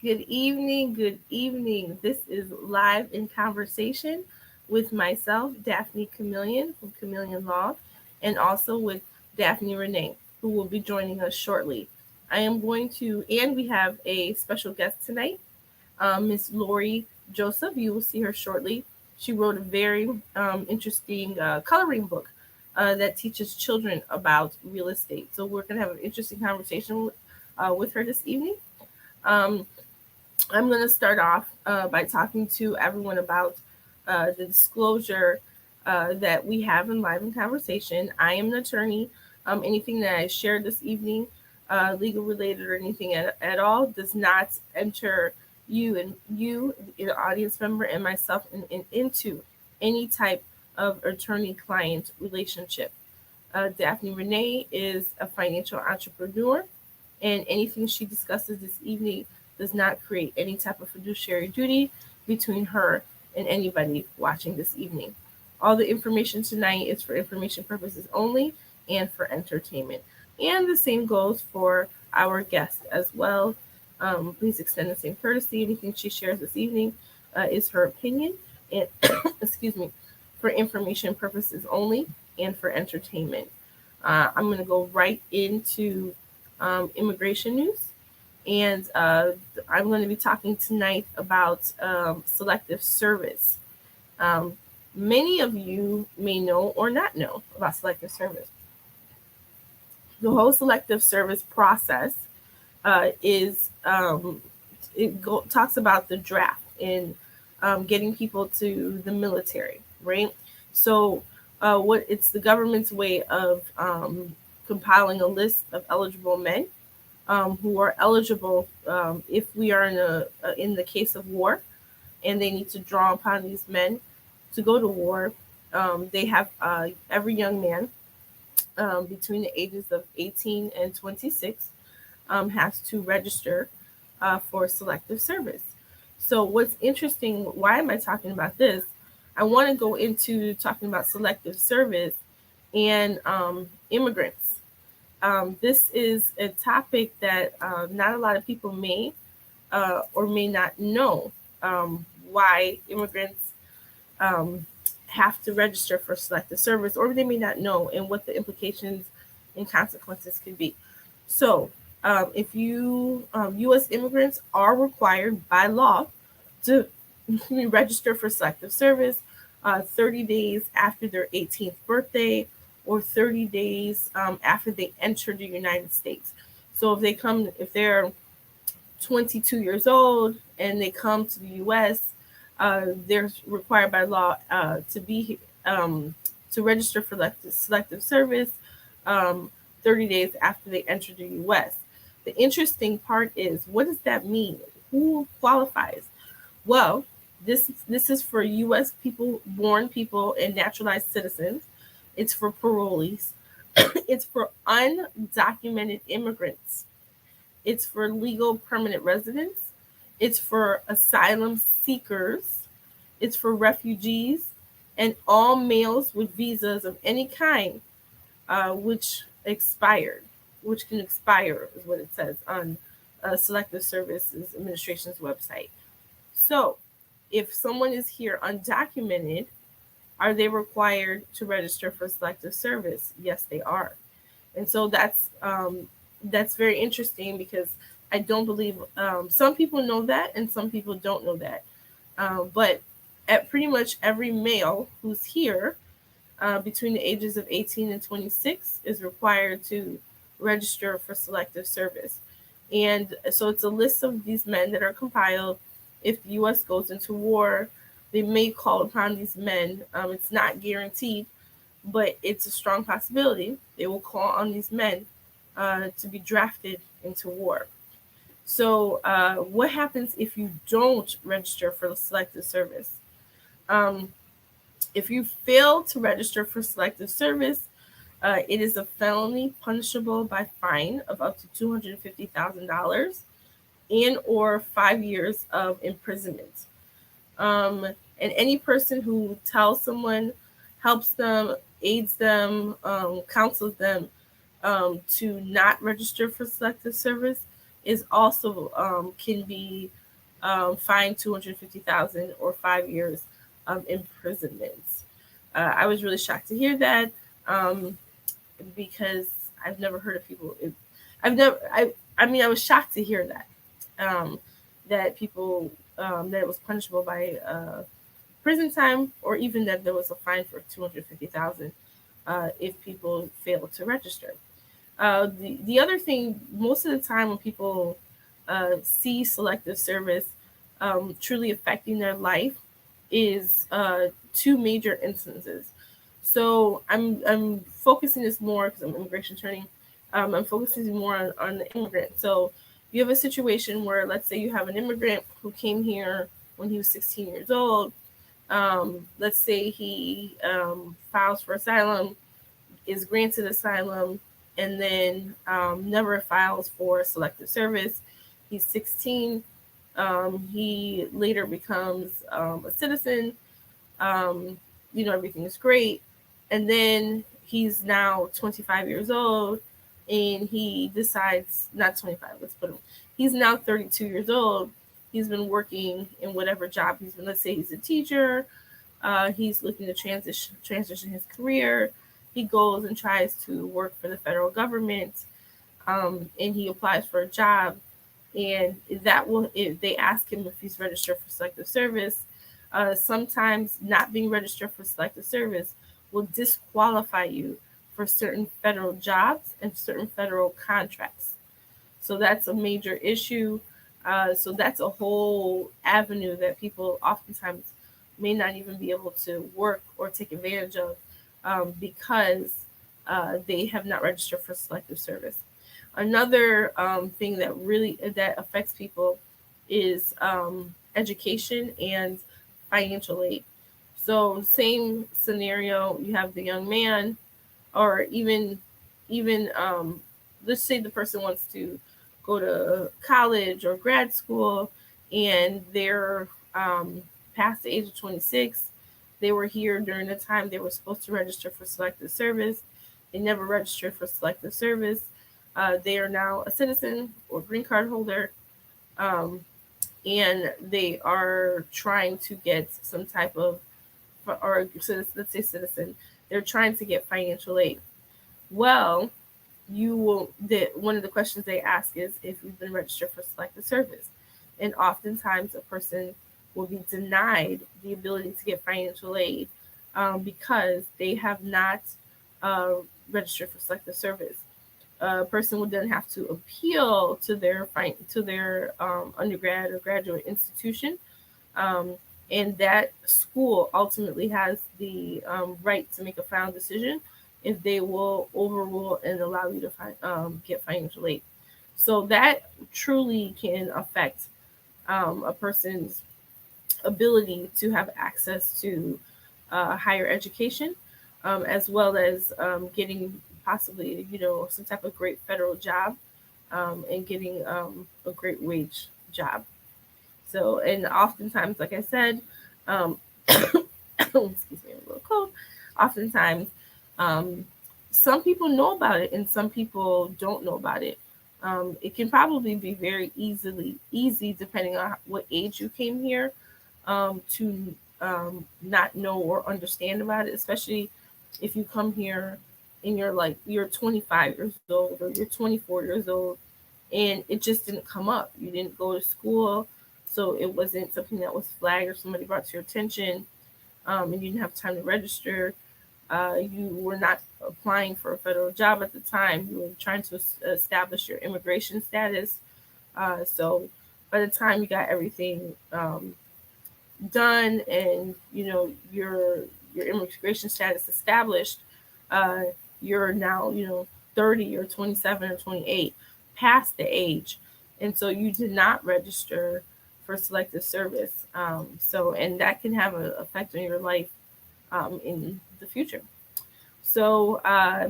Good evening. Good evening. This is Live in Conversation with myself, Daphnée Camilien from Camilien Law, and also with Daphnée Renee, who will be joining us shortly. And we have a special guest tonight, Miss Laurie Joseph. You will see her shortly. She wrote a very interesting coloring book that teaches children about real estate. So we're going to have an interesting conversation with her this evening. Um, I'm going to start off by talking to everyone about the disclosure that we have in Live in Conversation. I am an attorney. Anything that I shared this evening, legal related or anything at all, does not enter the audience member, and myself into any type of attorney-client relationship. Daphnée Renee is a financial entrepreneur, and anything she discusses this evening does not create any type of fiduciary duty between her and anybody watching this evening. All the information tonight is for information purposes only and for entertainment. And the same goes for our guest as well. Please extend the same courtesy. Anything she shares this evening is her opinion and, excuse me, for information purposes only and for entertainment. I'm going to go right into immigration news. And I'm going to be talking tonight about selective service. Um, Many of you may know or not know about selective service. The whole selective service process is talks about the draft and getting people to the military, right? So, what it's the government's way of compiling a list of eligible men who are eligible if we are in the case of war, and they need to draw upon these men to go to war. They have every young man between the ages of 18 and 26 has to register for selective service. So, what's interesting, why am I talking about this? I want to go into talking about selective service and immigrants. This is a topic that not a lot of people may or may not know why immigrants um, have to register for selective service, or they may not know and what the implications and consequences could be. So, if U.S. immigrants are required by law to register for selective service 30 days after their 18th birthday or 30 days after they enter the United States. So, if they're 22 years old and they come to the U.S., they're required by law to register for selective service 30 days after they enter the U.S. The interesting part is, what does that mean? Who qualifies? Well, this is for U.S. born people and naturalized citizens. It's for parolees. It's for undocumented immigrants. It's for legal permanent residents. It's for asylum seekers. It's for refugees and all males with visas of any kind, which expired, which can expire, is what it says on Selective Services Administration's website. So, if someone is here undocumented, are they required to register for selective service? Yes, they are. And so that's very interesting because I don't believe some people know that and some people don't know that. But at pretty much every male who's here between the ages of 18 and 26 is required to register for selective service. And so it's a list of these men that are compiled. If the U.S. goes into war, they may call upon these men. It's not guaranteed, but it's a strong possibility. They will call on these men to be drafted into war. So, what happens if you don't register for the selective service? Um, if you fail to register for selective service, it is a felony punishable by fine of up to $250,000 and or 5 years of imprisonment. And any person who tells someone, helps them, aids them, counsels them to not register for selective service is also can be fined 250,000 or 5 years of imprisonment. I was really shocked to hear that because I've never heard of people. I've never. I mean, I was shocked to hear um, that people that it was punishable by prison time, or even that there was a fine for 250,000 if people fail to register. The other thing, most of the time when people see selective service truly affecting their life, is two major instances. So I'm focusing this more because I'm an immigration attorney. I'm focusing more on the immigrant. So you have a situation where, let's say, you have an immigrant who came here when he was 16 years old. Let's say he files for asylum, is granted asylum, and then never files for selective service. He's 16. He later becomes a citizen. Everything is great. And then he's now 25 years old, and he decides, not 25, let's put him, he's now 32 years old. He's been working in whatever job he's been. Let's say he's a teacher. He's looking to transition his career. He goes and tries to work for the federal government, and he applies for a job. And that will, if they ask him if he's registered for selective service, sometimes not being registered for selective service will disqualify you for certain federal jobs and certain federal contracts. So that's a major issue. So that's a whole avenue that people oftentimes may not even be able to work or take advantage of because they have not registered for selective service. Another thing that really that affects people is education and financial aid. So same scenario, you have the young man, or even let's say the person wants to go to college or grad school, and they're past the age of 26. They were here during the time they were supposed to register for selective service. They never registered for selective service. They are now a citizen or green card holder, um, and they are trying to get some type of, or let's say citizen, they're trying to get financial aid. Well, one of the questions they ask is if you've been registered for selective service, and oftentimes a person will be denied the ability to get financial aid because they have not uh, registered for selective service. A person would then have to appeal to their undergrad or graduate institution, um, and that school ultimately has the right to make a final decision if they will overrule and allow you to get financial aid. So that truly can affect a person's ability to have access to higher education, as well as getting possibly some type of great federal job, and getting a great wage job. So, and oftentimes, like I said, excuse me, I'm a little cold. Oftentimes, um, some people know about it and some people don't know about it. It can probably be very easy, depending on what age you came here, to not know or understand about it, especially if you come here and you're 25 years old or you're 24 years old, and it just didn't come up. You didn't go to school, so it wasn't something that was flagged or somebody brought to your attention, and you didn't have time to register. You were not applying for a federal job at the time. You were trying to establish your immigration status. So by the time you got everything done, and your immigration status established, uh, you're now 30 or 27 or 28, past the age, and so you did not register for selective service. So, and that can have an effect on your life in the future. So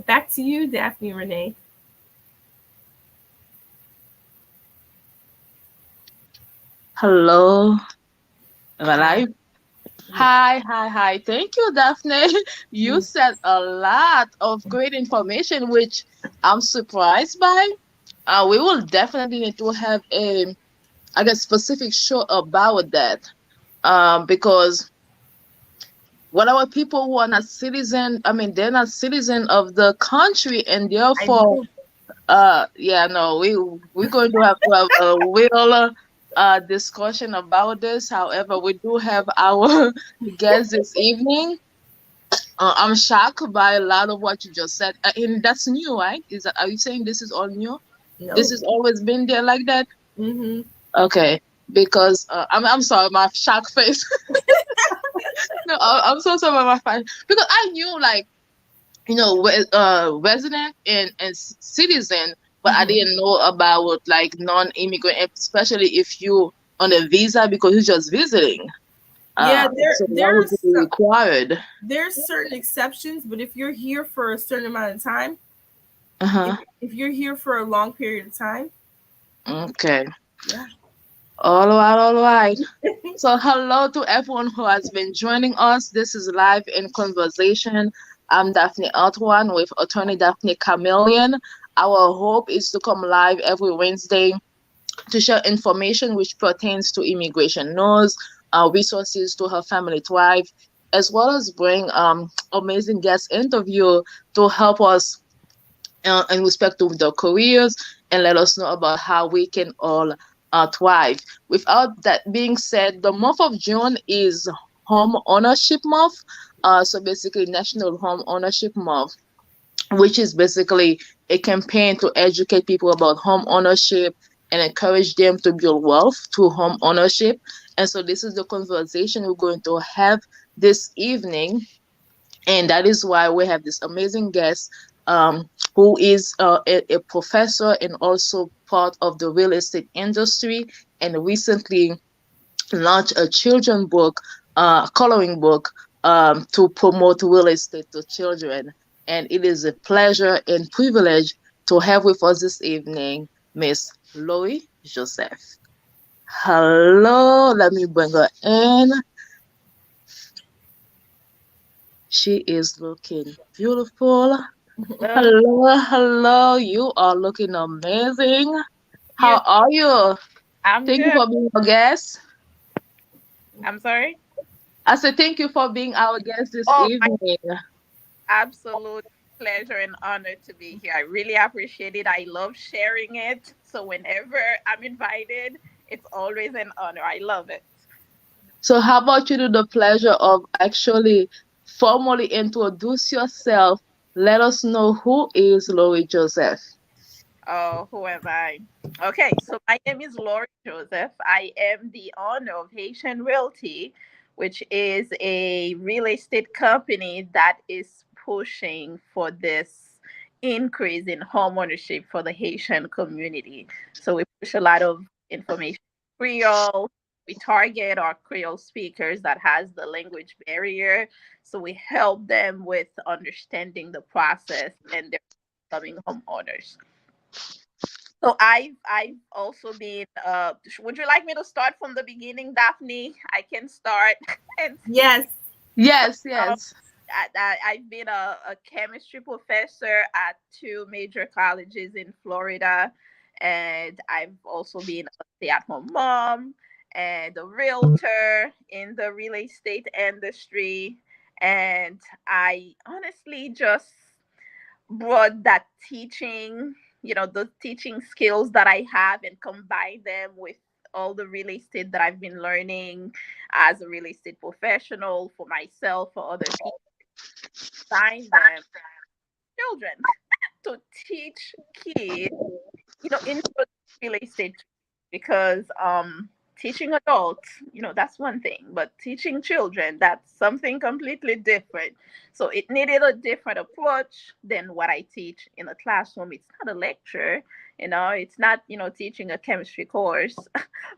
back to you, Daphnée Renee. Hello, Hi. alive. Yes. Hi. Thank you, Daphne. You said a lot of great information, which I'm surprised by. We will definitely need to have a, I guess, specific show about that. Because what our people who are not citizen, I mean, they're not citizen of the country, and I therefore, do. yeah, no, we're going to have a real discussion about this. However, we do have our guest this evening. I'm shocked by a lot of what you just said, and that's new, right? Is that, are you saying this is all new? This No. has always been there like that? Mm-hmm. Okay, because I'm sorry, my shock face. No, I'm so sorry about my face because I knew, like, resident and citizen, but I Mm-hmm. didn't know about like non-immigrant, especially if you on a visa because you're just visiting. Yeah, So that would be required. there's certain exceptions, but if you're here for a certain amount of time, if Uh-huh. if you're here for a long period of time, Okay. yeah. All right, all right. So hello to everyone who has been joining us. This is Live in Conversation. I'm Daphnée Antoine with attorney Daphnée Camilien. Our hope is to come live every Wednesday to share information which pertains to immigration news, resources to help family thrive, as well as bring amazing guest interview to help us in respect to their careers and let us know about how we can all thrive. Without that being said, the month of June is Home Ownership Month. So basically, National Home Ownership Month, which is basically a campaign to educate people about home ownership and encourage them to build wealth through home ownership. And so, this is the conversation we're going to have this evening, and that is why we have this amazing guest, who is a professor and also part of the real estate industry, and recently launched a children book, coloring book, to promote real estate to children. And it is a pleasure and privilege to have with us this evening Miss Laurie Joseph. Hello, let me bring her in. She is looking beautiful. Hello, Hello, hello. You are looking amazing. How yes, are you? I'm Thank you good. for being our guest. I'm sorry. I said thank you for being our guest this Oh, my evening. absolute pleasure and honor to be here. I really appreciate it. I love sharing it. So whenever I'm invited, it's always an honor. I love it. So, how about you do the pleasure of actually formally introduce yourself? Let us know who is Laurie Joseph. Oh, who am I? Okay, so my name is Laurie Joseph. I am the owner of Haitian Realty, which is a real estate company that is pushing for this increase in homeownership for the Haitian community. So we push a lot of information in Creole. We target our Creole speakers that has the language barrier. So we help them with understanding the process and they're becoming homeowners. So I've also been would you like me to start from the beginning, Daphne? I can start and Yes. so Yes, um yes. I've been a chemistry professor at two major colleges in Florida, and I've also been a stay-at-home mom and a realtor in the real estate industry. And I honestly just brought that teaching, the teaching skills that I have and combine them with all the real estate that I've been learning as a real estate professional for myself, for other people, combine them, children, to teach kids, intro to real estate, because teaching adults, that's one thing, but teaching children, that's something completely different. So it needed a different approach than what I teach in a classroom. It's not a lecture, it's not, teaching a chemistry course,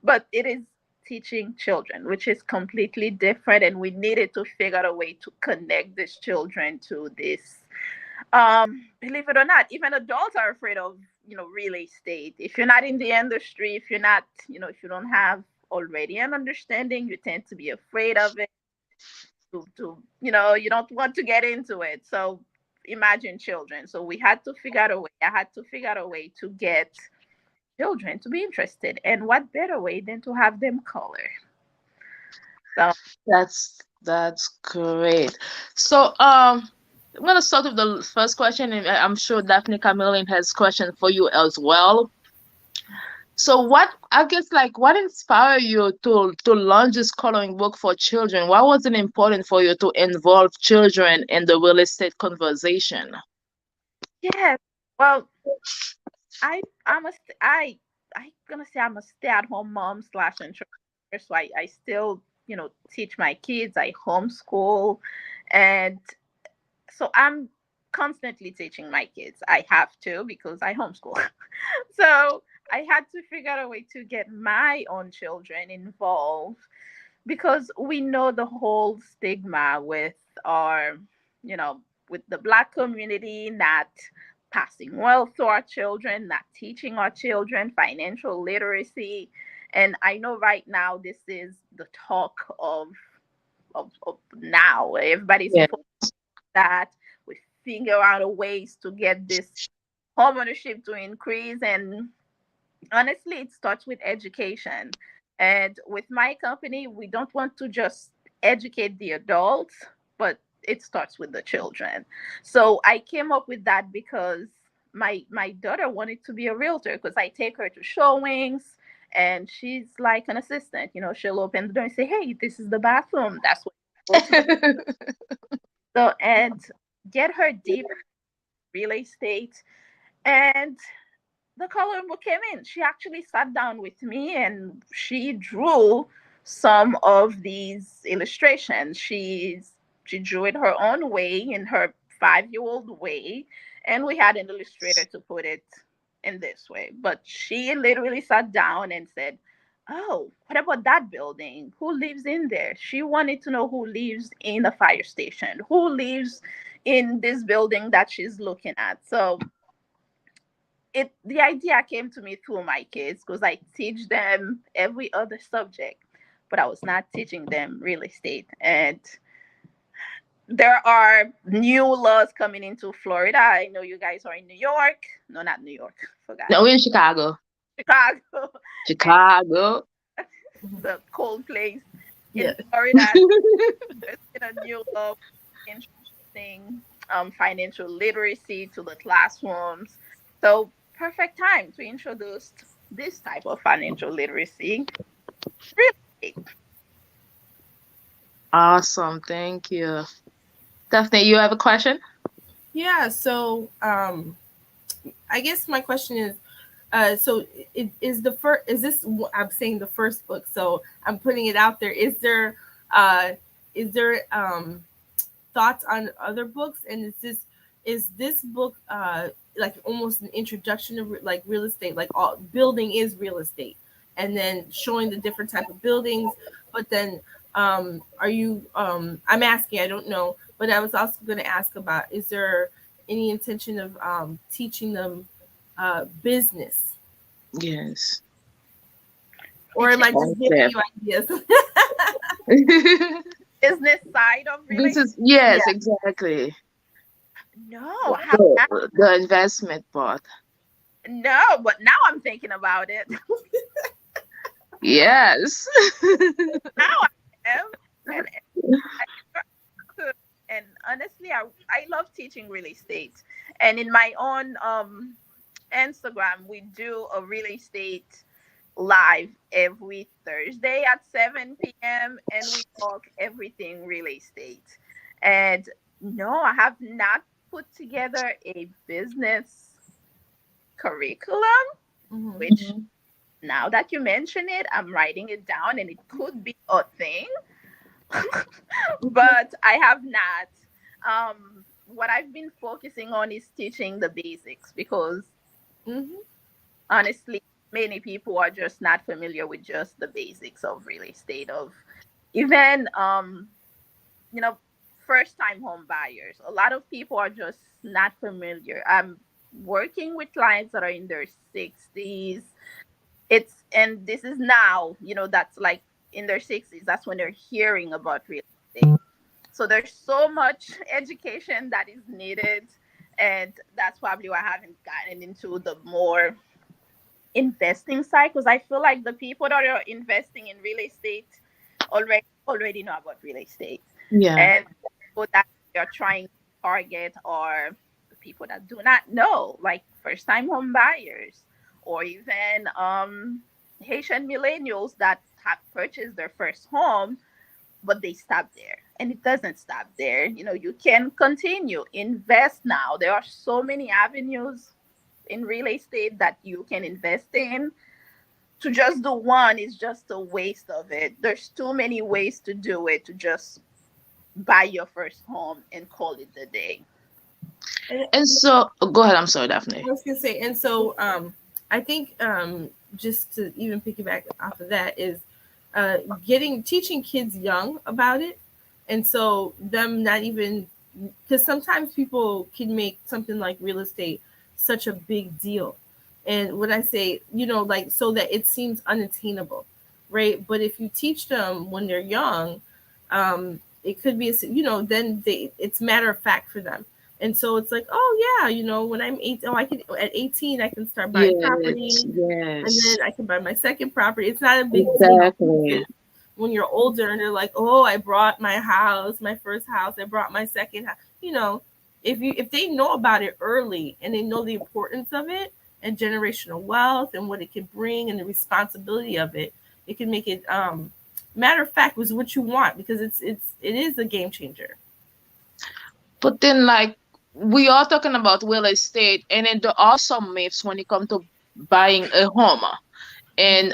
but it is teaching children, which is completely different, and we needed to figure out a way to connect these children to this. Believe it or not, even adults are afraid of, real estate. If you're not in the industry, if you're not, if you don't have already an understanding, you tend to be afraid of it, you don't want to get into it. So imagine children. So we had to figure out a way. I had to figure out a way to get children to be interested. And what better way than to have them color? So That's great. So I'm gonna start with the first question, and I'm sure Daphnée Camilien has question for you as well. So what I guess like what inspired you to launch this coloring book for children? Why was it important for you to involve children in the real estate conversation? yes, well, I gonna say I'm a stay-at-home mom slash entrepreneur. So I still, teach my kids. I homeschool, and so I'm constantly teaching my kids. I have to because I homeschool. So I had to figure out a way to get my own children involved because we know the whole stigma with our, you know, with the Black community not passing wealth to our children, not teaching our children financial literacy. And I know right now this is the talk of now. Everybody's Yeah. focused on that. We figure out a ways to get this homeownership to increase. And honestly, it starts with education. And with my company, we don't want to just educate the adults, but it starts with the children. So I came up with that because my daughter wanted to be a realtor because I take her to showings and she's like an assistant. She'll open the door and say, "Hey, this is the bathroom." That's what you go to the so and get her deep real estate. And the coloring book came in. She actually sat down with me and she drew some of these illustrations. She drew it her own way, in her 5-year-old way, and we had an illustrator to put it in this way. But she literally sat down and said, "Oh, what about that building? Who lives in there?" She wanted to know who lives in the fire station, who lives in this building that she's looking at. So the idea came to me through my kids because I teach them every other subject, but I was not teaching them real estate. And there are new laws coming into Florida. I know you guys are in New York. No, not New York. Forgot. No, we're in Chicago. Chicago. And Chicago. the cold place in Yeah. Florida. There's been a new law introducing financial literacy to the classrooms. So perfect time to introduce this type of financial literacy. Really, Awesome. Thank you. Daphnée, you have a question? Yeah. So I guess my question is, so is the first, is this, I'm saying the first book, so I'm putting it out there. Uh, is there thoughts on other books? And is this book like almost an introduction to like real estate, like all building is real estate, and then showing the different type of buildings, but then are you I'm asking, I don't know, but I was also going to ask about, is there any intention of teaching them business, Yes. or am I just giving Concept. you ideas? business side of This really. is yes, exactly. No, I have not. The investment part. No, but now I'm thinking about it. Yes. Now I am. And I could. And honestly, I love teaching real estate. And in my own Instagram, we do a real estate live every Thursday at 7 p.m. and we talk everything real estate. And no, I have not put together a business curriculum, Mhm. which now that you mention it, I'm writing it down and it could be a thing, but I have not. What I've been focusing on is teaching the basics because Mhm. honestly, many people are just not familiar with just the basics of real estate, of even you know first time home buyers. A lot of people are just not familiar. I'm working with clients that are in their 60s. And this is now, that's like in their 60s, that's when they're hearing about real estate. So there's so much education that is needed, and that's probably why I haven't gotten into the more investing side, because I feel like the people that are investing in real estate already know about real estate, Yeah. and people that you're trying to target are the people that do not know, like first time home buyers, or even Haitian millennials that have purchased their first home, but they stop there. And it doesn't stop there. You can continue, invest now. There are so many avenues in real estate that you can invest in. To just do one is just a waste of it. There's too many ways to do it, to just buy your first home and call it the day. And And so, oh, go ahead. I'm sorry, I Daphne. was gonna say, and so I think just to even piggyback off of that is teaching kids young about it, and so them not even, because sometimes people can make something like real estate such a big deal, and when I say, like, so that it seems unattainable, right? But if you teach them when they're young, it could be then it's matter of fact for them. And so it's like, oh yeah, when I'm 8, I can at 18 I can start buying Yes, property, and yes, then I can buy my second property. It's not a big deal exactly. because when you're older and they're like, oh, I brought my house, my first house, I brought my second house. If they know about it early and they know the importance of it and generational wealth and what it can bring and the responsibility of it, it can make it matter of fact was what you want, because it is a game changer. But then, like, we are talking about real estate, and then there are some myths when it comes to buying a home. And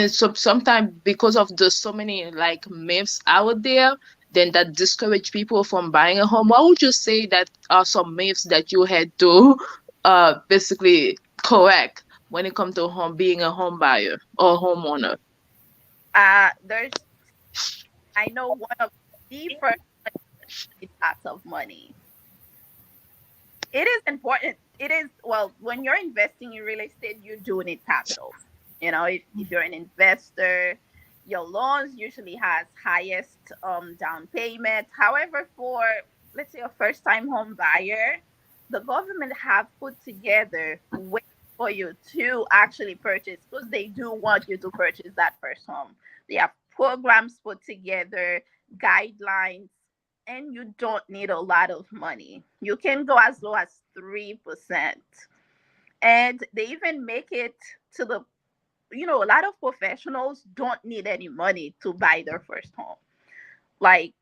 so sometimes because of the so many like myths out there, then that discourage people from buying a home. What would you say that are some myths that you had to basically correct when it comes to home being a home buyer or homeowner? There's I know one of the first is lots of money. It is important. It is, well, when you're investing in real estate, you do need capital. If you're an investor, your loans usually has highest down payment. However, for let's say a first time home buyer, the government have put together ways for you to actually purchase, because they do want you to purchase that first home. They have programs put together, guidelines, and you don't need a lot of money. You can go as low as 3%. And they even make it to a lot of professionals don't need any money to buy their first home. Like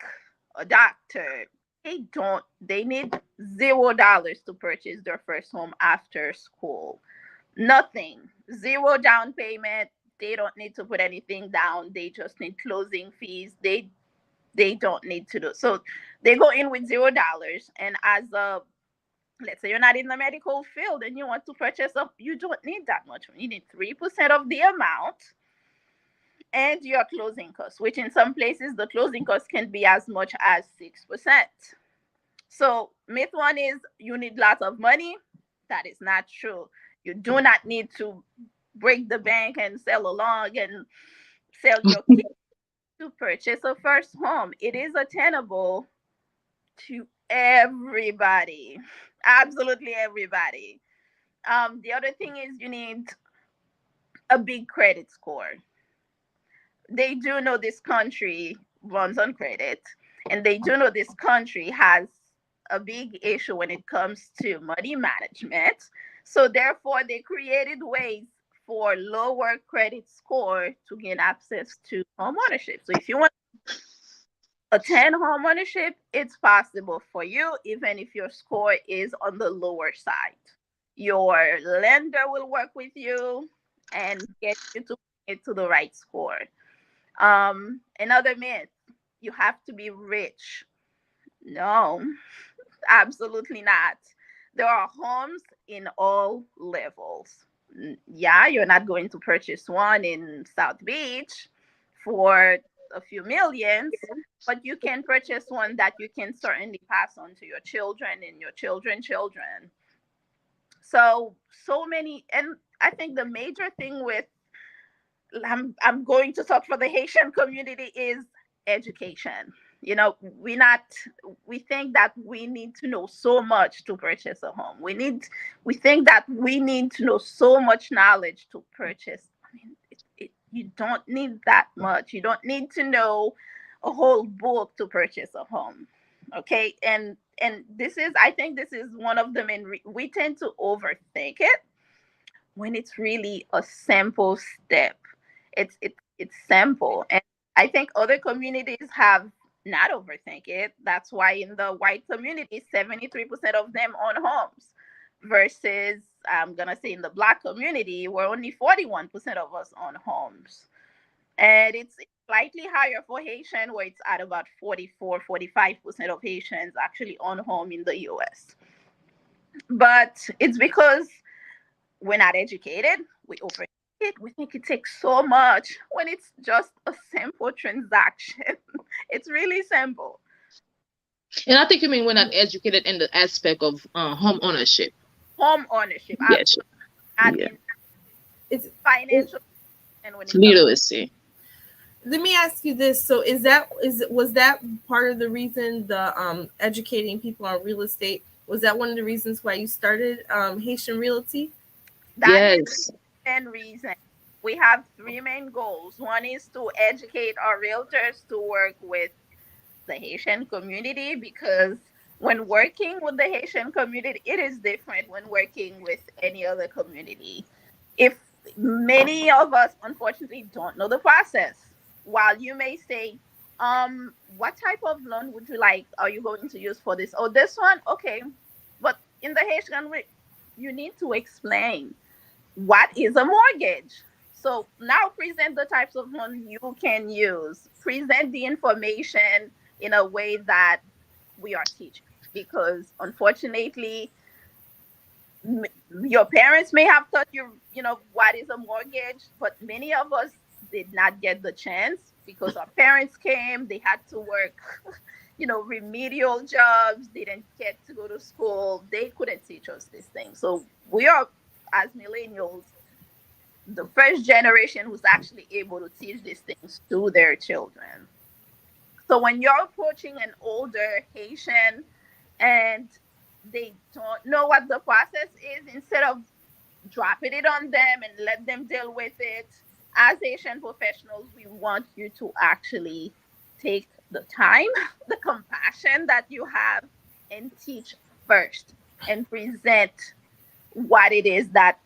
a doctor, they need $0 to purchase their first home after school. Nothing. Zero down payment. They don't need to put anything down. They just need closing fees. They don't need to do so. They go in with $0, and as a, let's say you're not in the medical field and you want to purchase up, you don't need that much. You need 3% of the amount and your closing costs, which in some places the closing costs can be as much as 6%. So myth one is you need lots of money. That is not true. You do not need to break the bank and sell a log and sell your kids to purchase a first home. It is attainable to everybody, absolutely everybody. The other thing is you need a big credit score. They do know this country runs on credit, and they do know this country has a big issue when it comes to money management. So therefore, they created ways for lower credit score to gain access to home ownership. So if you want attend home ownership, it's possible for you, even if your score is on the lower side. Your lender will work with you and get you to get to the right score. Another myth, you have to be rich. No, absolutely not. There are homes in all levels. Yeah, you're not going to purchase one in South Beach for a few millions, but you can purchase one that you can certainly pass on to your children and your children. So many, and I think the major thing with, I'm going to talk for the Haitian community, is education. We think that we need to know so much to purchase a home. We think that we need to know so much knowledge to purchase. I mean, you don't need that much. You don't need to know a whole book to purchase a home. Okay. And I think this is one of the we tend to overthink it when it's really a simple step. It's simple. And I think other communities have not overthink it. That's why in the white community, 73% of them own homes versus I'm gonna say in the black community where only 41% of us own homes. And it's slightly higher for Haitian where it's at about 45% of Haitians actually own home in the US. But it's because we're not educated. We overthink it. We think it takes so much when it's just a simple transaction. It's really simple. And I think you mean we're not educated in the aspect of home ownership. Home ownership, Yes. absolutely. Yeah. It's Financial and when it literacy. Let me ask you this. So was that part of the reason the educating people on real estate? Was that one of the reasons why you started Haitian Realty? That Yes. is the main reason. We have three main goals. One is to educate our realtors to work with the Haitian community, because when working with the Haitian community, it is different when working with any other community. If many of us unfortunately don't know the process, while you may say, what type of loan would you like? Are you going to use for this? Oh, this one? Okay. But in the Haitian way, you need to explain what is a mortgage. So now present the types of loan you can use. Present the information in a way that we are teaching. Because unfortunately, your parents may have taught you, what is a mortgage, but many of us did not get the chance because our parents came, they had to work, remedial jobs, they didn't get to go to school, they couldn't teach us these things. So we are, as millennials, the first generation who's actually able to teach these things to their children. So when you're approaching an older Haitian and they don't know what the process is, instead of dropping it on them and let them deal with it, as Haitian professionals, we want you to actually take the time, the compassion that you have, and teach first and present what it is that,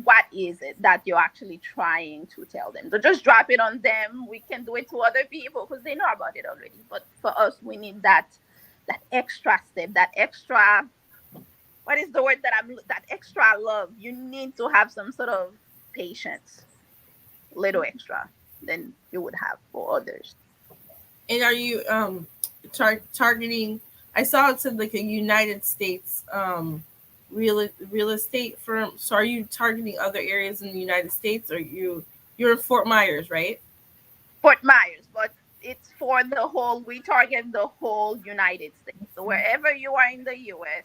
what is it that you're actually trying to tell them. So just drop it on them. We can do it to other people because they know about it already. But for us, we need that extra step, that extra, what is the word that extra love. You need to have some sort of patience, little extra than you would have for others. And are you targeting? I saw it said like a United States real estate firm. So are you targeting other areas in the United States, or you're in Fort Myers, right? Fort Myers, but it's for the whole. We target the whole United States. So wherever you are in the U.S.,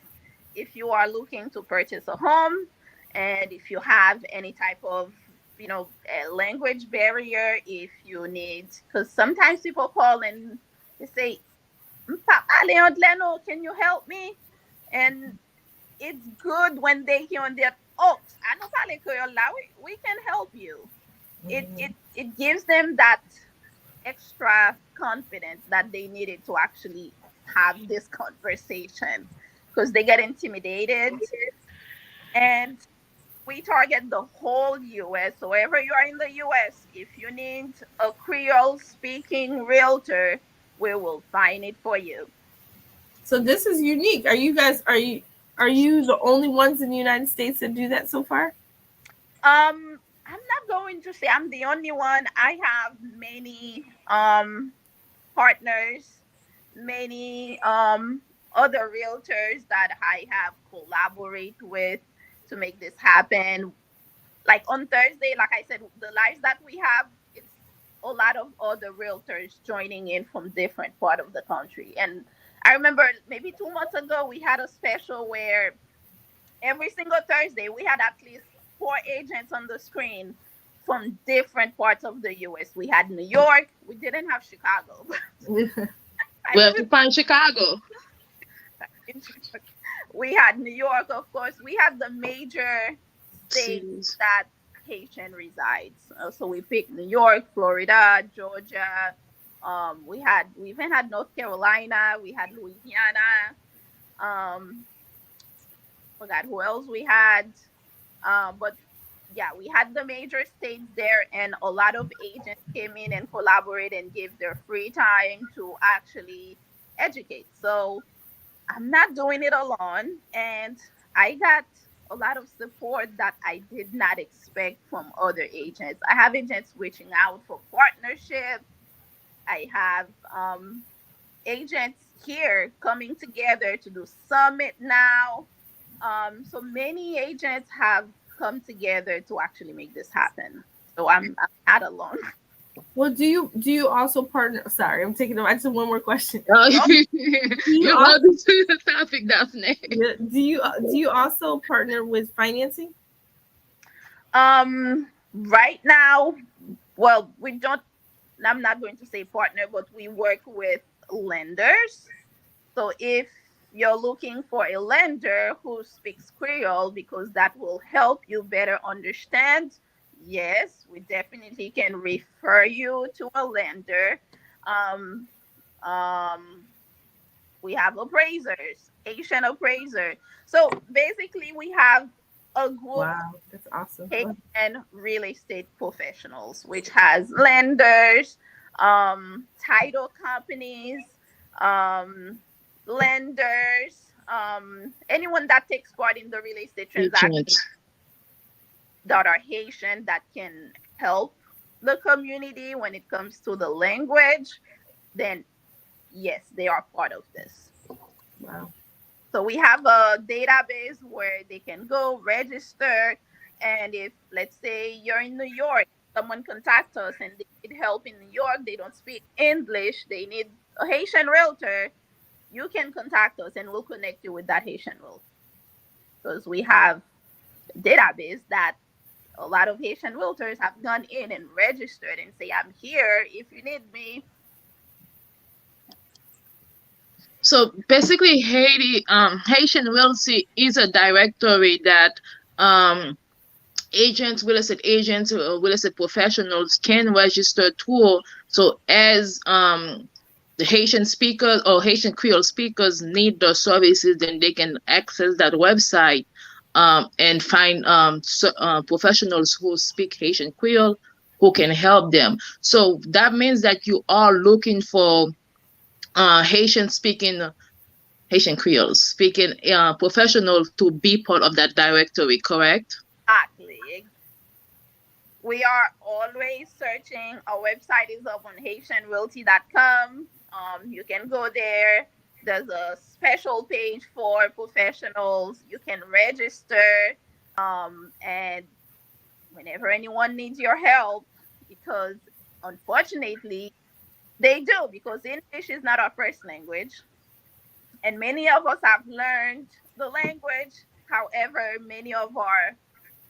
if you are looking to purchase a home, and if you have any type of a language barrier, if you need, because sometimes people call and they say, can you help me? And it's good when they hear on their, oh, I know we can help you. It gives them that extra confidence that they needed to actually have this conversation, because they get intimidated. And we target the whole US. So wherever you are in the US, if you need a Creole speaking realtor, we will find it for you. So this is unique. Are you the only ones in the United States that do that so far? I'm not going to say I'm the only one. I have many partners, many other realtors that I have collaborate with to make this happen. Like on Thursday, like I said, the lives that we have, it's a lot of other realtors joining in from different part of the country. And I remember maybe 2 months ago, we had a special where every single Thursday we had at least 4 agents on the screen from different parts of the US. We had New York. We didn't have Chicago. I We live have to find Chicago. in Chicago. We had New York, of course. We had the major states Cities. that Haitian resides. So we picked New York, Florida, Georgia. We even had North Carolina. We had Louisiana. Um, Forgot who else we had. But yeah, we had the major states there, and a lot of agents came in and collaborated and gave their free time to actually educate. So I'm not doing it alone, and I got a lot of support that I did not expect from other agents. I have agents reaching out for partnership. I have agents here coming together to do summit now. So many agents have come together to actually make this happen. So I'm not alone. Well, do you also partner? Sorry, I'm taking them. I just have one more question. Oh, Oh, you're welcome to the topic, Daphnée. Yeah, do you also partner with financing? right now, well, we don't. I'm not going to say partner, but we work with lenders. So if you're looking for a lender who speaks Creole, because that will help you better understand, yes, we definitely can refer you to a lender. Um, um, we have appraisers, Asian appraiser. So basically, we have a group Wow, that's awesome. and real estate professionals, which has lenders, title companies, um, lenders, anyone that takes part in the real estate transaction Agents. that are Haitian that can help the community when it comes to the language, then yes, they are part of this. Wow. So we have a database where they can go register. And if, let's say, you're in New York, someone contacts us and they need help in New York, they don't speak English, they need a Haitian realtor, you can contact us and we'll connect you with that Haitian realtor. Because we have a database that a lot of Haitian realtors have gone in and registered and say, I'm here if you need me. So basically, Haitian Realty is a directory that um, agents, real estate agents, real estate professionals can register to. So as the Haitian speakers or Haitian Creole speakers need the services, then they can access that website and find professionals who speak Haitian Creole who can help them. So that means that you are looking for Haitian speaking Haitian Creole speaking professional to be part of that directory, correct? Exactly. We are always searching. Our website is up on HaitianRealty.com. You can go there. There's a special page for professionals. You can register. And whenever anyone needs your help, because unfortunately, they do, because English is not our first language. And many of us have learned the language. However, many of our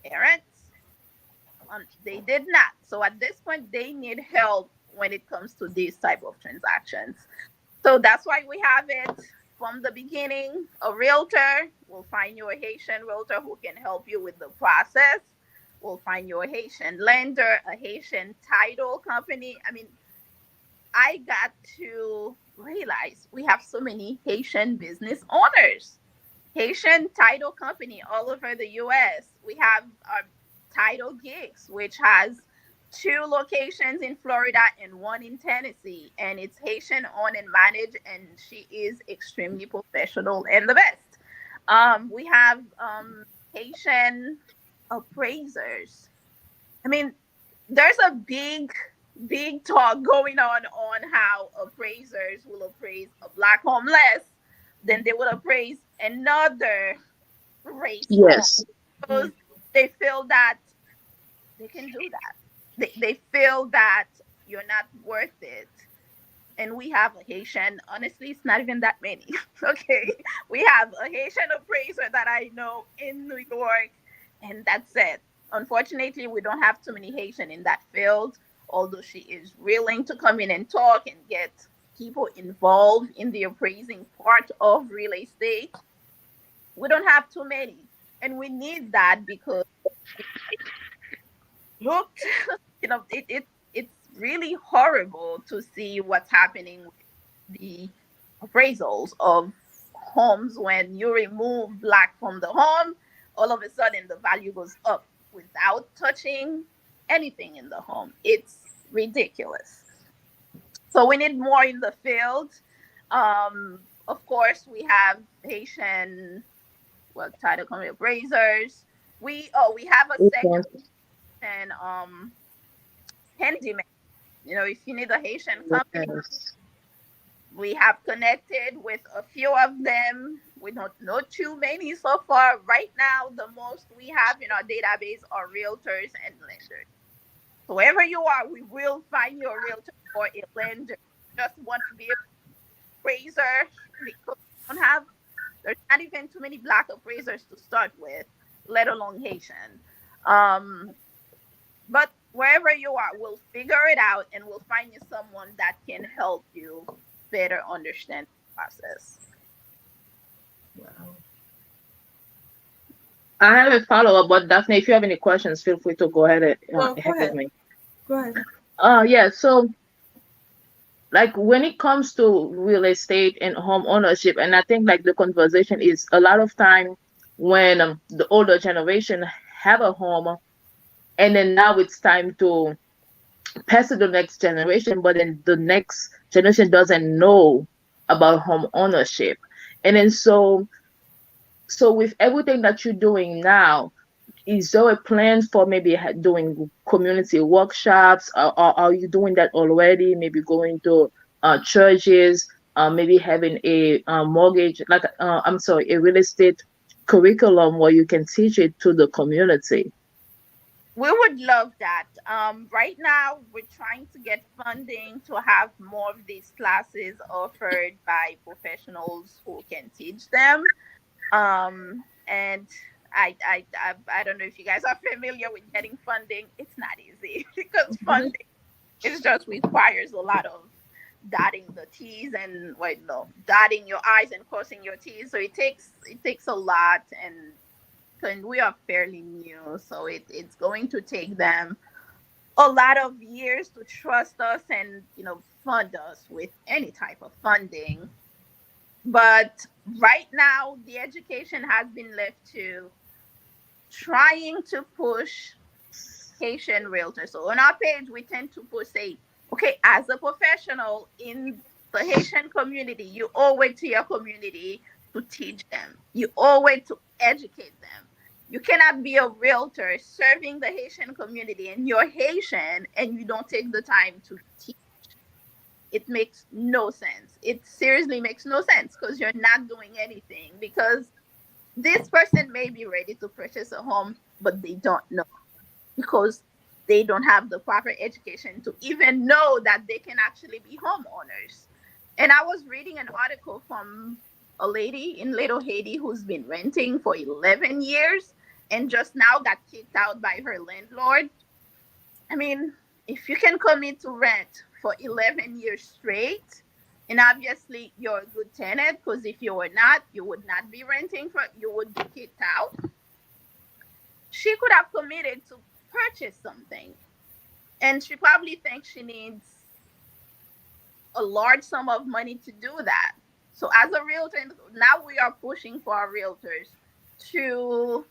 parents, they did not. So at this point, they need help when it comes to these type of transactions. So that's why we have it from the beginning. A realtor will find you a Haitian realtor who can help you with the process. We'll find you a Haitian lender, a Haitian title company. I mean, I got to realize we have so many Haitian business owners. Haitian title company all over the US. We have our Title Gigs, which has two locations in Florida and one in Tennessee. And it's Haitian owned and managed, and she is extremely professional and the best. We have Haitian appraisers. I mean, there's a big talk going on how appraisers will appraise a black home less than they would appraise another race home, Yes. because they feel that they can do that. They feel that you're not worth it. And we have a Haitian, honestly, it's not even that many. Okay. We have a Haitian appraiser that I know in New York, and that's it. unfortunately, we don't have too many Haitian in that field, although she is willing to come in and talk and get people involved in the appraising part of real estate. We don't have too many. And we need that because looked, it's really horrible to see what's happening with the appraisals of homes. When you remove black from the home, all of a sudden the value goes up without touching anything in the home. It's ridiculous. So we need more in the field. Of course, we have Haitian, well, title company appraisers. We have a Okay. section handyman. If you need a Haitian company, Yes. we have connected with a few of them. We don't know too many so far. Right now, the most we have in our database are realtors and lenders. So wherever you are, we will find you a realtor or a lender. Just want to be a appraiser because we don't have, there's not even too many black appraisers to start with, let alone Haitian. Um, but wherever you are, we'll figure it out and we'll find you someone that can help you better understand the process. Wow. I have a follow-up, but Daphne, if you have any questions, feel free to go ahead and No, go ahead of ahead. me. Go ahead. Yeah, so like when it comes to real estate and home ownership, and I think like the conversation is a lot of time when the older generation have a home, and then now it's time to pass to the next generation, but then the next generation doesn't know about home ownership. And then so with everything that you're doing now, is there a plan for maybe doing community workshops, or are you doing that already? Maybe going to churches, maybe having a mortgage, like I'm sorry, a real estate curriculum where you can teach it to the community. We would love that. Right now, we're trying to get funding to have more of these classes offered by professionals who can teach them. And I don't know if you guys are familiar with getting funding. It's not easy because Mhm. funding it just requires a lot of dotting the T's and wait no dotting your I's and crossing your T's. So it takes a lot, and we are fairly new, so it's going to take them a lot of years to trust us and fund us with any type of funding. But right now, the education has been left to trying to push Haitian realtors. So on our page, we tend to push, say, okay, as a professional in the Haitian community, you owe it to your community to teach them. You owe it to educate them. You cannot be a realtor serving the Haitian community and you're Haitian and you don't take the time to teach. It makes no sense. It seriously makes no sense because you're not doing anything. Because this person may be ready to purchase a home, but they don't know because they don't have the proper education to even know that they can actually be homeowners. And I was reading an article from a lady in Little Haiti who's been renting for 11 years and just now got kicked out by her landlord. I mean, if you can commit to rent for 11 years straight, and obviously you're a good tenant, because if you were not, you would not be renting for, you would be kicked out. She could have committed to purchase something, and she probably thinks she needs a large sum of money to do that. So as a realtor, now we are pushing for our realtors to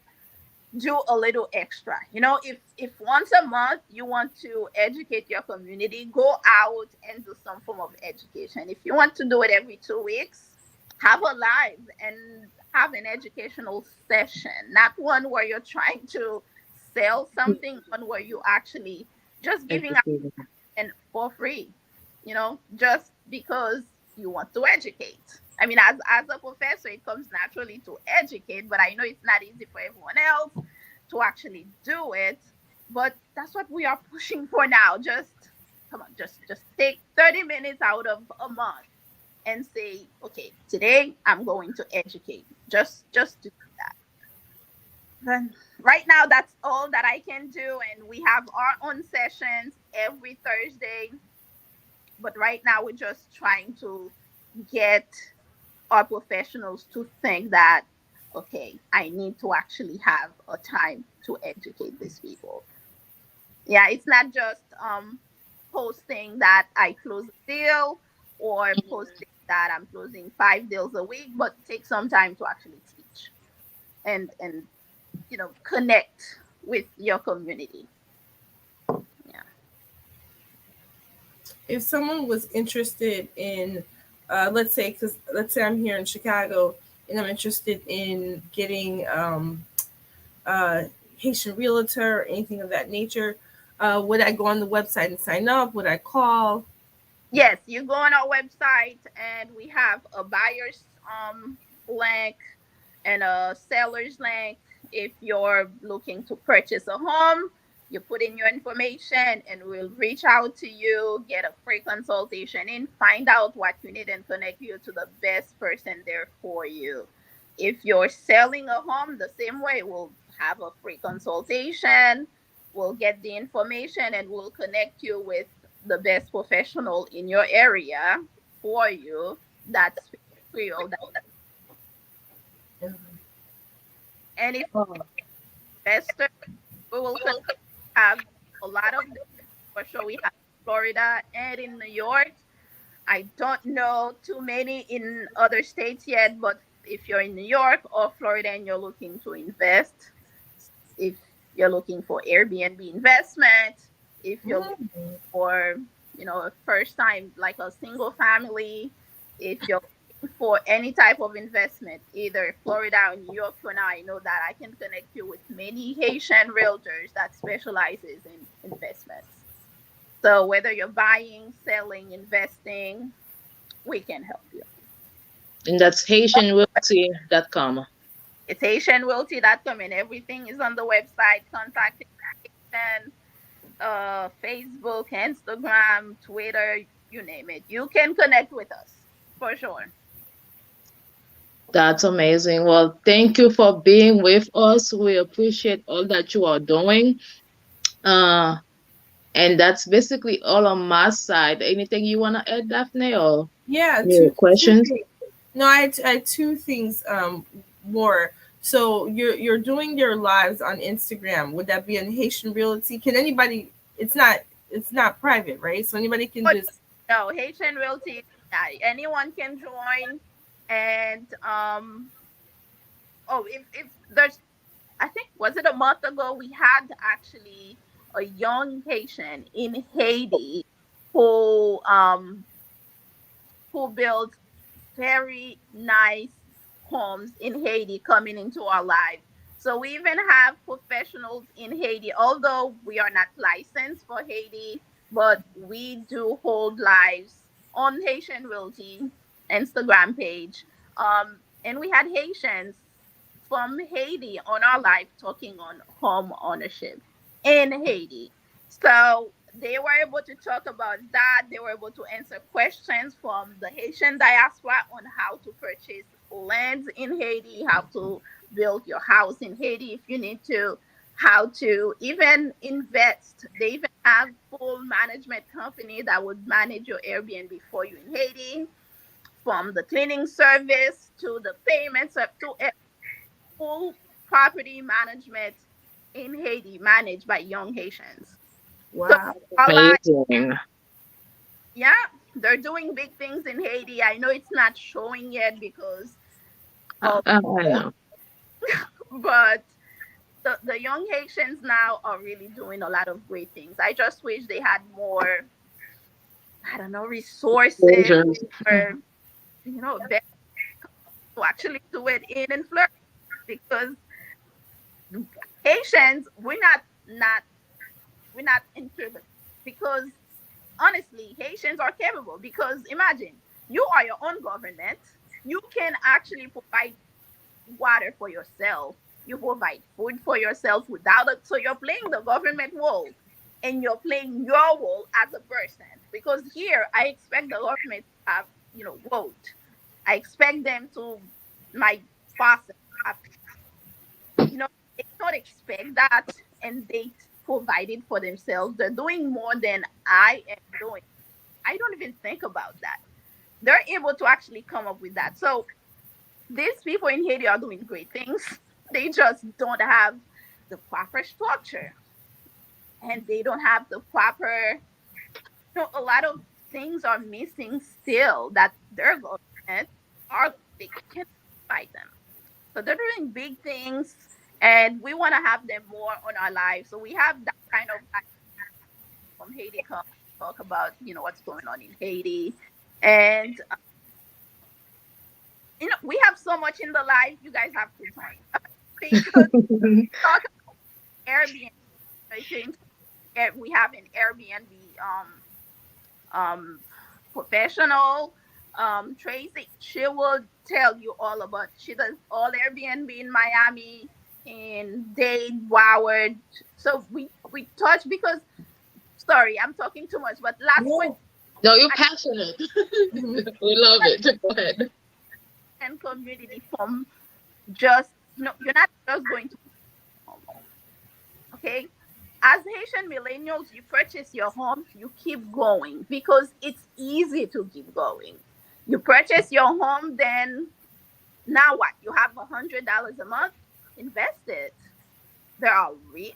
do a little extra. If once a month you want to educate your community, go out and do some form of education. If you want to do it every 2 weeks, have a live and have an educational session, not one where you're trying to sell something, one where you actually just giving out Educated. and for free, just because you want to educate. I mean, as a professor, it comes naturally to educate, but I know it's not easy for everyone else to actually do it. But that's what we are pushing for now. Just come on, just take 30 minutes out of a month and say, okay, today I'm going to educate. Just to do that. Then right now, that's all that I can do. And we have our own sessions every Thursday. But right now, we're just trying to get our professionals to think that, okay, I need to actually have a time to educate these people. Yeah, it's not just posting that I close a deal or posting that I'm closing 5 deals a week, but take some time to actually teach and connect with your community. Yeah. If someone was interested in, let's say I'm here in Chicago and I'm interested in getting uh, Haitian Realtor or anything of that nature, would I go on the website and sign up? Would I call? Yes, you go on our website and we have a buyer's link and a seller's link. If you're looking to purchase a home, you put in your information and we'll reach out to you, get a free consultation and find out what you need and connect you to the best person there for you. If you're selling a home, the same way, we'll have a free consultation. We'll get the information and we'll connect you with the best professional in your area for you. That's Creole. And if Oh, investor, we will have a lot of them. For sure, we have Florida and in New York. I don't know too many in other states yet, but if you're in New York or Florida and you're looking to invest, if you're looking for Airbnb investment, if you're looking Mm. for a first time like a single family, if you're looking for any type of investment, either Florida or New York, for now I know that I can connect you with many Haitian realtors that specializes in investments. So whether you're buying, selling, investing, we can help you. and that's HaitianWealthy.com. It's HaitianWealthy.com and everything is on the website. Contact information, Facebook, Instagram, Twitter, you name it. You can connect with us for sure. That's amazing. Well, thank you for being with us. We appreciate all that you are doing. Uh, and that's basically all on my side. Anything you want to add, Daphne, or Yeah, your two questions? things. No, I had two things more. So you're doing your lives on Instagram. Would that be on Haitian Realty? Can anybody? It's not private, right? So anybody can But just. no, Haitian Realty, yeah, anyone can join. And oh, if there's, I think, was it a month ago, we had actually a young Haitian in Haiti who um who built very nice homes in Haiti coming into our life. So we even have professionals in Haiti, although we are not licensed for Haiti, but we do hold lives on Haitian Realty Instagram page. And we had Haitians from Haiti on our live talking on home ownership in Haiti. So they were able to talk about that. They were able to answer questions from the Haitian diaspora on how to purchase lands in Haiti, how to build your house in Haiti if you need to, how to even invest. They even have full management company that would manage your Airbnb for you in Haiti, from the cleaning service to the payments up to full property management in Haiti managed by young Haitians. So Wow. our life, Amazing. yeah, they're doing big things in Haiti. I know it's not showing yet because of I COVID, know. but the young Haitians now are really doing a lot of great things. I just wish they had more, I don't know, resources Pleasures. or better to actually do it in Florida, because Haitians, we're not incapable, because honestly, Haitians are capable. Because imagine, you are your own government. You can actually provide water for yourself. You provide food for yourself without it. So you're playing the government role and you're playing your role as a person. Because here, I expect the government to have, vote. I expect them to, my faucet, have, they don't expect that, and they provide it for themselves. They're doing more than I am doing. I don't even think about that. They're able to actually come up with that. So these people in Haiti are doing great things. They just don't have the proper structure, and they don't have the proper, a lot of things are missing still that their government are, they can fight them. So they're doing big things, and we want to have them more on our lives. So we have that kind of guy from Haiti come talk about, what's going on in Haiti. And we have so much in the life. You guys have to join because talk about Airbnb. If you're into we have an Airbnb um professional, Tracy. She will tell you all about. She does all Airbnb in Miami, in Dade, Howard. So we touch because, sorry, I'm talking too much. But last point, No. No, you're passionate. Mhm. We love it. Go ahead. and community from just, you're not just going to home. Okay, as Haitian millennials, you purchase your home, you keep going because it's easy to keep going. You purchase your home, then now what? You have $100 a month, invest it. There are REITs,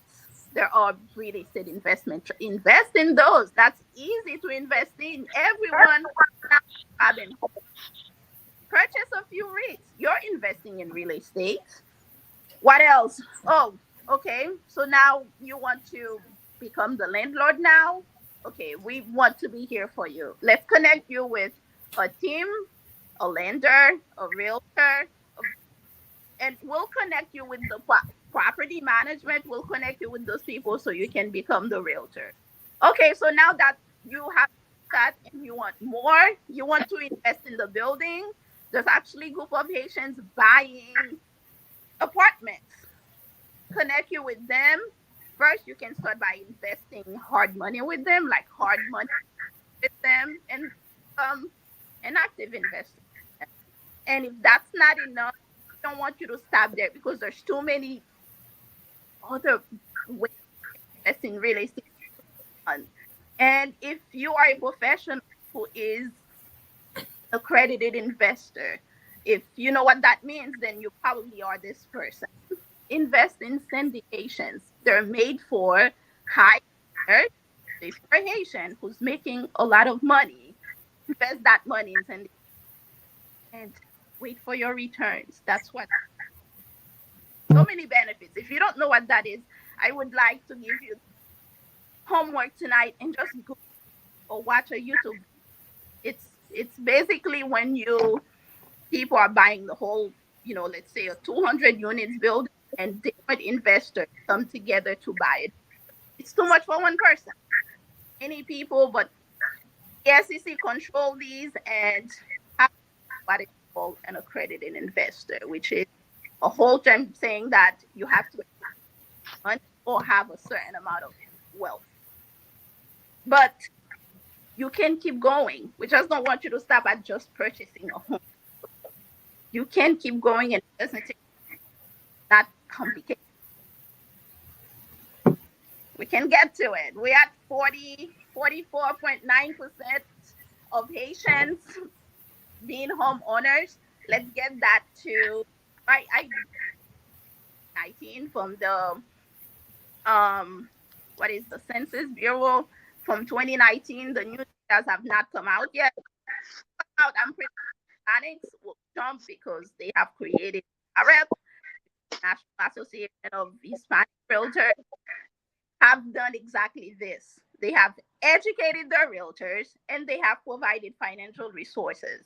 there are real estate investment. Invest in those. That's easy to invest in. Everyone now having purchase a few REITs. You're investing in real estate. What else? Oh, okay. So now you want to become the landlord now? Okay, we want to be here for you. Let's connect you with a team, a lender, a realtor, and we'll connect you with the property management. We'll connect you with those people so you can become the realtor. Okay, so now that you have that and you want more, you want to invest in the building, there's actually a group of Haitians buying apartments. Connect you with them. First, you can start by investing hard money with them, like hard money with them, and an active investor. And if that's not enough, I don't want you to stop there because there's too many other ways to invest in real estate. And if you are a professional who is accredited investor, if you know what that means, then you probably are this person. Invest in syndications. They're made for high earners, for a Haitian who's making a lot of money. Invest that money in syndications and wait for your returns. That's what, so many benefits. If you don't know what that is, I would like to give you homework tonight and just go or watch a YouTube. It's basically when you people are buying the whole, let's say a 200 units building, and different investors come together to buy it. It's too much for one person. Many people, but the SEC control these and have what is called an accredited investor, which is a whole time saying that you have to money or have a certain amount of wealth. But you can keep going. We just don't want you to stop at just purchasing a home. You can keep going, and it doesn't take that complicated. We can get to it. We're at 44.9% of Haitians being homeowners. Let's get that to, I 19 from the what is the Census Bureau from 2019. The new data have not come out yet. Out, I'm pretty Hispanics will jump because they have created REP, National Association of Hispanic Realtors, have done exactly this. They have educated their realtors and they have provided financial resources.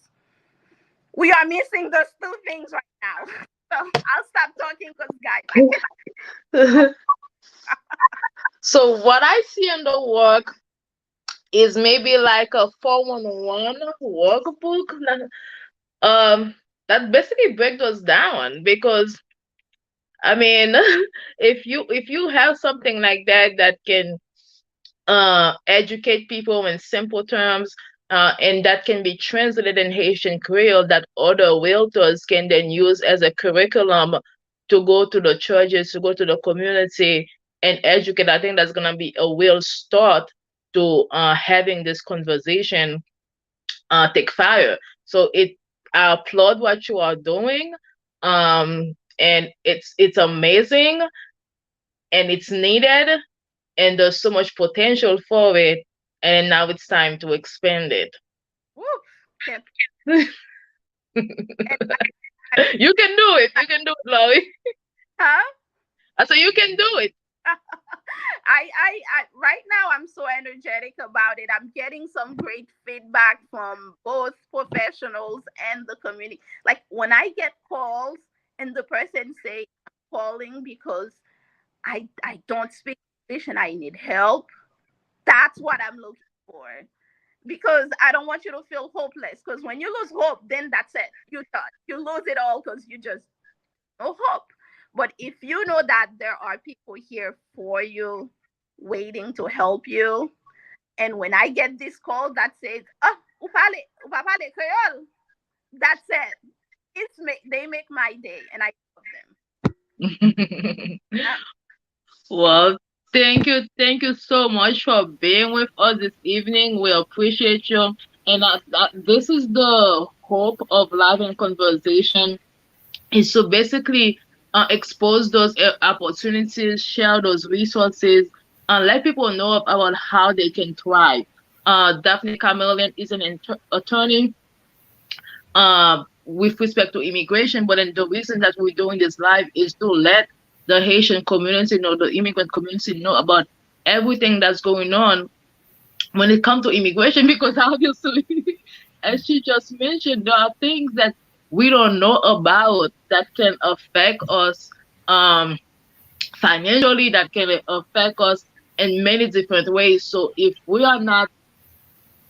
We are missing those two things right now. So I'll stop talking because, guys, I can. So what I see in the work is maybe like a 411 workbook. Um, that basically breaks us down because I mean, if you have something like that that can educate people in simple terms, and that can be translated in Haitian Creole that other realtors can then use as a curriculum to go to the churches, to go to the community and educate. I think that's gonna be a real start to having this conversation take fire. So I applaud what you are doing. And it's amazing and it's needed and there's so much potential for it. And now it's time to expand it. Woo! Can't- and You can do it. You can do it, Laurie. huh? I said you can do it. Right now I'm so energetic about it. I'm getting some great feedback from both professionals and the community. Like when I get calls and the person say I'm calling because I don't speak English and I need help, that's what I'm looking for. Because I don't want you to feel hopeless. Because when you lose hope, then that's it. You done. You lose it all because you just no hope. But if you know that there are people here for you, waiting to help you, and when I get this call that says, "Oh, ou pa pale Creole," that's it. They make my day, and I love them. Well, thank you so much for being with us this evening. We appreciate you. And this is the hope of live and conversation is to basically expose those opportunities, share those resources, and let people know about how they can thrive. Daphnée Camilien is an attorney with respect to immigration, but then the reason that we're doing this live is to let the Haitian community know, the immigrant community know about everything that's going on when it comes to immigration, because obviously, as she just mentioned, there are things that we don't know about that can affect us financially, that can affect us in many different ways. So if we are not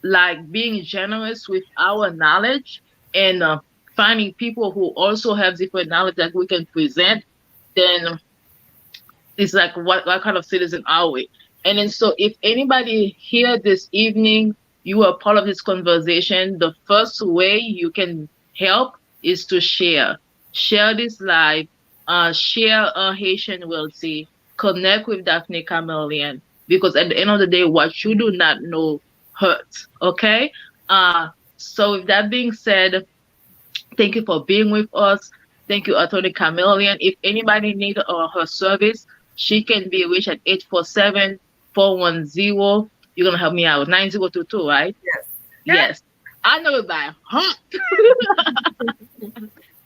like being generous with our knowledge and finding people who also have different knowledge that we can present, then it's like what kind of citizen are we? And then so if anybody here this evening, you are part of this conversation, the first way you can help is to share. Share this live, share Haitian Realty, connect with Daphnée Camilien, because at the end of the day, what you do not know hurts. Okay? So with that being said, thank you for being with us. Thank you, Attorney Camilien. If anybody needs her service, she can be reached at 847-410. You're going to help me out. 9022, right? Yes. Yes. I know it by heart.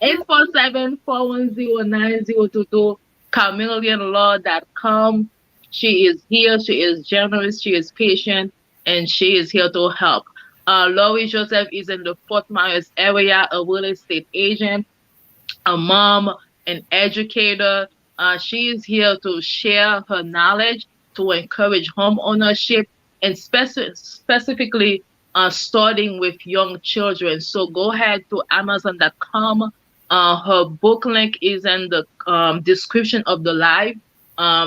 847-410-9022. CamillienLaw.com. She is here. She is generous. She is patient. And she is here to help. Laurie Joseph is in the Fort Myers area, a real estate agent, a mom, an educator. She is here to share her knowledge, to encourage home ownership, and specifically starting with young children. So go ahead to Amazon.com. Her book link is in the description of the live.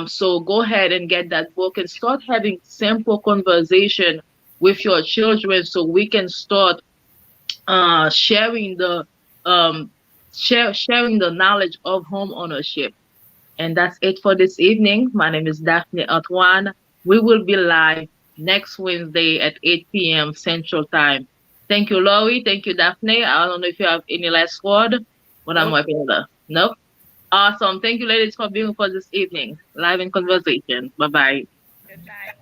So go ahead and get that book and start having simple conversation with your children so we can start sharing the um, sharing the knowledge of home ownership. And that's it for this evening. My name is Daphnée Antoine. We will be live next Wednesday at 8 p.m. Central Time. Thank you, Laurie. Thank you, Daphnée. I don't know if you have any last word, but I'm Nope. wiping it up. Nope. Awesome. Thank you, ladies, for being with us this evening. Live in conversation. Bye bye. Good night.